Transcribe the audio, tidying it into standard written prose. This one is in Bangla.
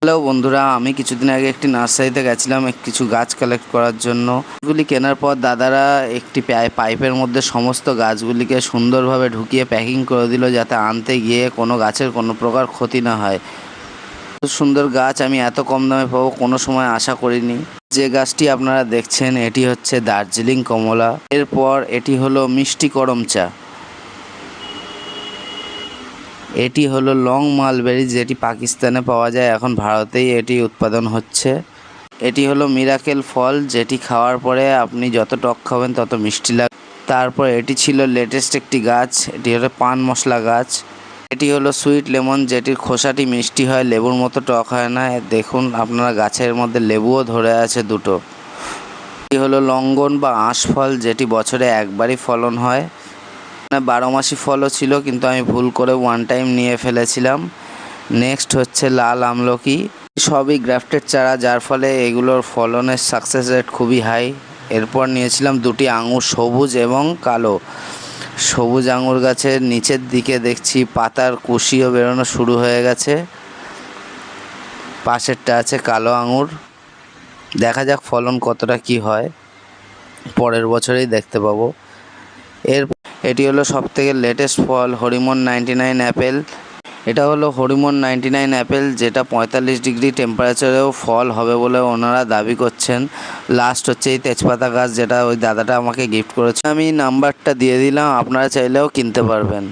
হ্যালো বন্ধুরা, আমি কিছুদিন আগে একটি নার্সারিতে গেছিলাম কিছু গাছ কালেক্ট করার জন্য। এগুলি কেনার পর দাদারা একটি পাইপের মধ্যে সমস্ত গাছগুলিকে সুন্দরভাবে ঢুকিয়ে প্যাকিং করে দিল, যাতে আনতে গিয়ে কোনো গাছের কোনো প্রকার ক্ষতি না হয়। সুন্দর গাছ আমি এত কম দামে পাবো কোনো সময় আশা করিনি। যে গাছটি আপনারা দেখছেন এটি হচ্ছে দার্জিলিং কমলা। এরপর এটি হলো মিষ্টি করম চা। এটি হলো লং মালবেরি, যেটি পাকিস্তানে পাওয়া যায়, এখন ভারতেই এটি উৎপাদন হচ্ছে। এটি হলো মিরাকেল ফল, যেটি খাওয়ার পরে আপনি যত টক খাবেন তত মিষ্টি লাগবে। তারপর এটি ছিল লেটেস্ট একটি গাছ, এটি হলো পান মশলা গাছ। এটি হলো সুইট লেমন, যেটির খোসাটি মিষ্টি হয়, লেবুর মতো টক হয় না। দেখুন আপনারা গাছের মধ্যে লেবুও ধরে আছে দুটো। এটি হলো লঙ্গন বা আঁশ ফল, যেটি বছরে একবারই ফলন হয়। 12 মাসি ফলও ছিল, কিন্তু আমি ভুল করে ওয়ান টাইম নিয়ে ফেলেছিলাম। নেক্সট হচ্ছে লাল আমলকি। সবই গ্রাফটেড চারা, যার ফলে এগুলোর ফলনের সাকসেস রেট খুবই হাই। এরপর নিয়েছিলাম দুটি আঙুর, সবুজ এবং কালো। সবুজ আঙুর গাছের নিচের দিকে দেখছি পাতার কুশিও বেরোনো শুরু হয়ে গেছে। পাশেরটা আছে কালো আঙুর। দেখা যাক ফলন কতটা কি হয়, পরের বছরেই দেখতে পাবো। এটি হলো সবথেকে লেটেস্ট ফল, হরিমন 99 অ্যাপেল। এটা হলো হরিমন 99 অ্যাপেল, যেটা 45 ডিগ্রি টেম্পারেচারেও ফল হবে বলে ওনারা দাবি করছেন। লাস্ট হচ্ছে এই তেজপাতা গাছ, যেটা ওই দাদাটা আমাকে গিফট করেছে। আমি নাম্বারটা দিয়ে দিলাম, আপনারা চাইলেও কিনতে পারবেন।